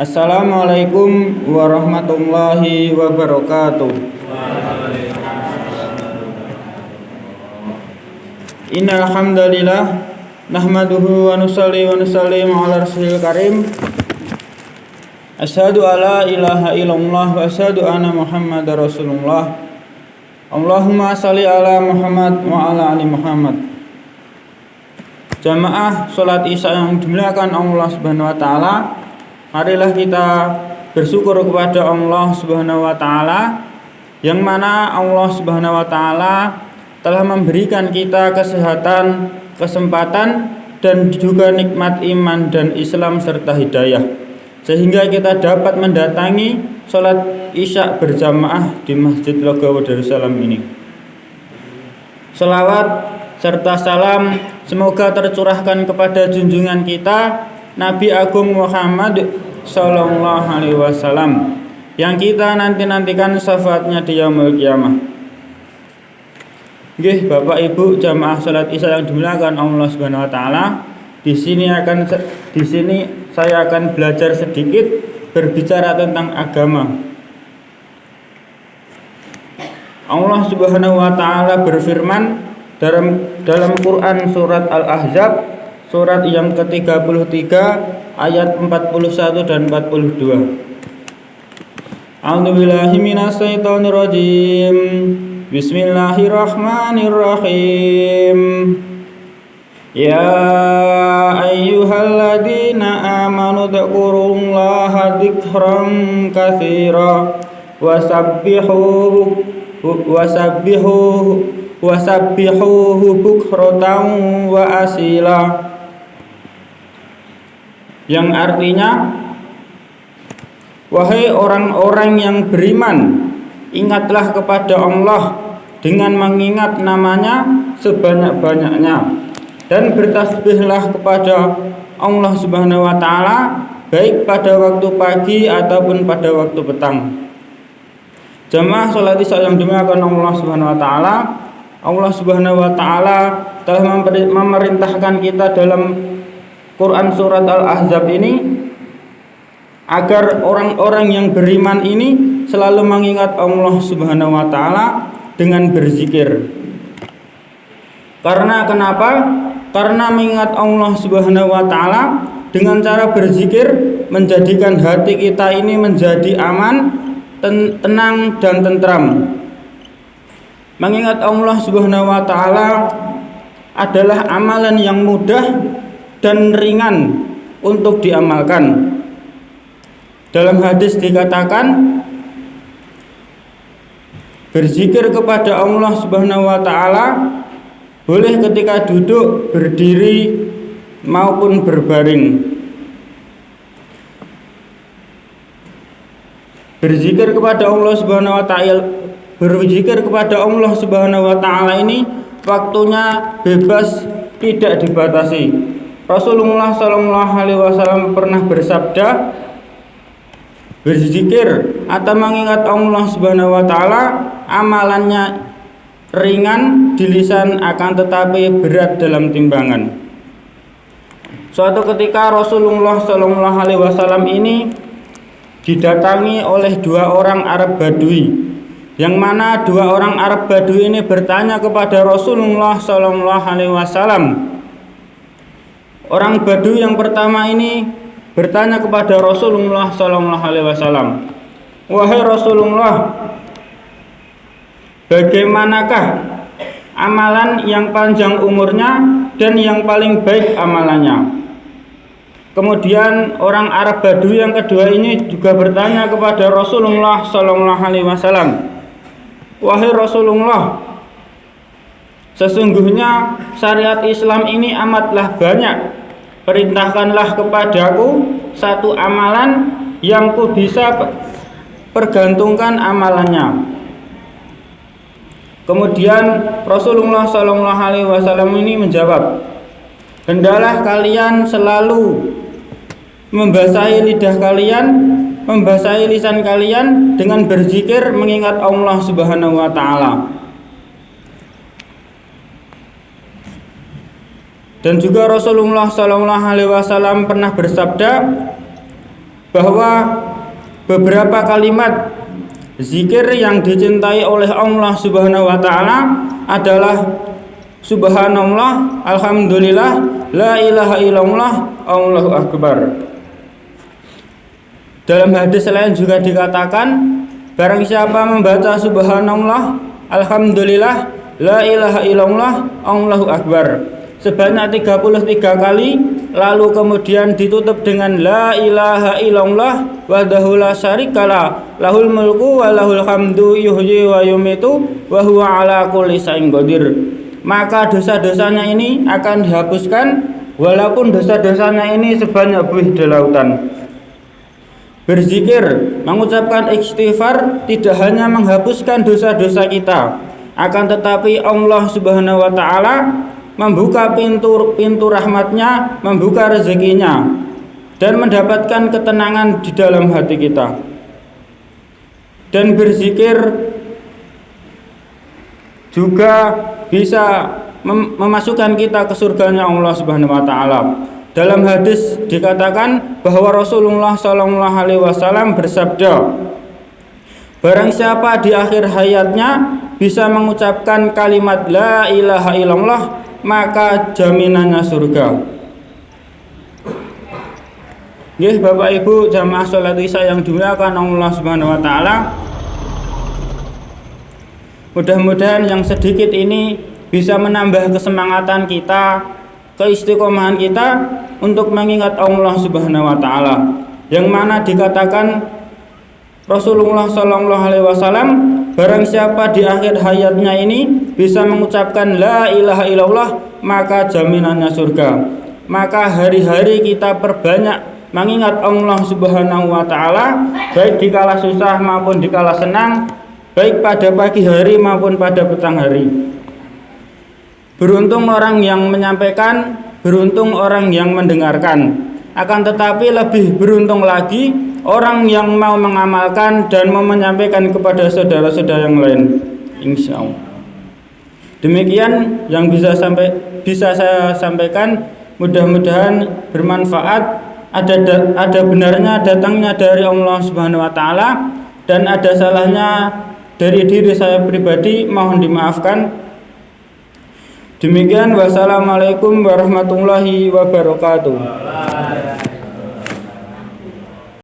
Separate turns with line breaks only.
Assalamualaikum warahmatullahi wabarakatuh. Innal hamdalillah nahmaduhu wa nusalli wa nusallimu ala rasulil karim. Asyhadu alla ilaha illallah wa asyhadu anna Muhammadar Rasulullah. Allahumma shalli ala Muhammad wa ala ali Muhammad. Jamaah salat Isya yang dimuliakan Allah Subhanahu wa taala, marilah kita bersyukur kepada Allah Subhanahu wa taala yang mana Allah Subhanahu wa taala telah memberikan kita kesehatan, kesempatan dan juga nikmat iman dan Islam serta hidayah, sehingga kita dapat mendatangi salat Isya berjamaah di Masjid Logowo Darussalam ini. Selawat serta salam semoga tercurahkan kepada junjungan kita Nabi Agung Muhammad Sallallahu Alaihi Wasallam yang kita nantikan syafaatnya di yaumul qiyamah. Nggih, Bapak Ibu jamaah salat Isya yang dimuliakan Allah Subhanahu wa taala, di sini saya akan belajar sedikit berbicara tentang agama. Allah Subhanahu wa taala berfirman dalam Quran surat Al-Ahzab surat yang ke-33 ayat 41 dan 42. A'udzubillahi minasyaitonir rajim. Bismillahirrahmanirrahim. Ya ayyuhalladzina amanu dzkurullaha dzikran katsira wasabbihuhu bukratan wa asila. Yang artinya, wahai orang-orang yang beriman, ingatlah kepada Allah dengan mengingat namanya sebanyak-banyaknya, dan bertasbihlah kepada Allah Subhanahu wa taala baik pada waktu pagi ataupun pada waktu petang. Jamaah salat Isya yang dimuliakan Allah Subhanahu wa taala, Allah Subhanahu wa taala telah memerintahkan kita dalam Quran surat Al-Ahzab ini agar orang-orang yang beriman ini selalu mengingat Allah Subhanahu wa taala dengan berzikir. Karena kenapa? Karena mengingat Allah Subhanahu wa taala dengan cara berzikir menjadikan hati kita ini menjadi aman, tenang dan tentram. Mengingat Allah Subhanahu wa taala adalah amalan yang mudah dan ringan untuk diamalkan. Dalam hadis dikatakan, berzikir kepada Allah Subhanahu wa taala boleh ketika duduk, berdiri maupun berbaring. Berzikir kepada Allah Subhanahu wa taala ini waktunya bebas, tidak dibatasi. Rasulullah Sallallahu Alaihi Wasallam pernah bersabda, berzikir atau mengingat Allah Subhanahu wa taala amalannya ringan di lisan akan tetapi berat dalam timbangan. Suatu ketika Rasulullah Sallallahu Alaihi Wasallam ini didatangi oleh dua orang Arab Badui, yang mana dua orang Arab Badui ini bertanya kepada Rasulullah Sallallahu Alaihi Wasallam. Orang Badui yang pertama ini bertanya kepada Rasulullah Sallallahu Alaihi Wasallam, wahai Rasulullah, bagaimanakah amalan yang panjang umurnya dan yang paling baik amalannya? Kemudian orang Arab Badui yang kedua ini juga bertanya kepada Rasulullah Sallallahu Alaihi Wasallam, wahai Rasulullah, sesungguhnya syariat Islam ini amatlah banyak. Perintahkanlah kepadaku satu amalan yang ku bisa pergantungkan amalannya. Kemudian Rasulullah Sallallahu Alaihi Wasallam ini menjawab, hendaklah kalian selalu membasahi lidah kalian, membasahi lisan kalian dengan berzikir mengingat Allah Subhanahu wa taala. Dan juga Rasulullah Sallallahu Alaihi Wasallam pernah bersabda, bahwa beberapa kalimat zikir yang dicintai oleh Allah Subhanahu wa taala adalah subhanallah, alhamdulillah, la ilaha illallah, Allahu akbar. Dalam hadis lain juga dikatakan, barang siapa membaca subhanallah, alhamdulillah, la ilaha illallah, Allahu akbar sebanyak 33 kali, lalu kemudian ditutup dengan la ilaha illallah wahdahu la syarikalah, lahul mulku wa lahul hamdu yuhyi wa yumitu wa huwa ala kulli syai'in qadir, maka dosa-dosanya ini akan dihapuskan walaupun dosa-dosanya ini sebanyak buih di lautan. Berzikir, mengucapkan istighfar tidak hanya menghapuskan dosa-dosa kita, akan tetapi Allah Subhanahu wa taala membuka pintu rahmatnya, membuka rezekinya, dan mendapatkan ketenangan di dalam hati kita. Dan berzikir juga bisa memasukkan kita ke surganya Allah Subhanahu wa taala. Dalam hadis dikatakan bahwa Rasulullah Shallallahu alaihi wasallam bersabda, barang siapa di akhir hayatnya bisa mengucapkan kalimat la ilaha illallah, maka jaminannya surga. Nggih, Bapak Ibu jamaah salat Isya yang dimuliakan Allah Subhanahu wa taala. Mudah-mudahan yang sedikit ini bisa menambah kesemangatan kita, keistiqomahan kita untuk mengingat Allah Subhanahu wa taala. Yang mana dikatakan Rasulullah sallallahu alaihi wasallam, barang siapa di akhir hayatnya ini bisa mengucapkan la ilaha illallah, maka jaminannya surga. Maka hari-hari kita perbanyak mengingat Allah Subhanahu wa taala, baik di kala susah maupun di kala senang, baik pada pagi hari maupun pada petang hari. Beruntung orang yang menyampaikan, beruntung orang yang mendengarkan. Akan tetapi lebih beruntung lagi orang yang mau mengamalkan dan mau menyampaikan kepada saudara-saudara yang lain. Insya Allah. Demikian yang bisa saya sampaikan. Mudah-mudahan bermanfaat. Ada benarnya datangnya dari Allah Subhanahu wa taala, dan ada salahnya dari diri saya pribadi, mohon dimaafkan. Demikian, wassalamualaikum warahmatullahi wabarakatuh.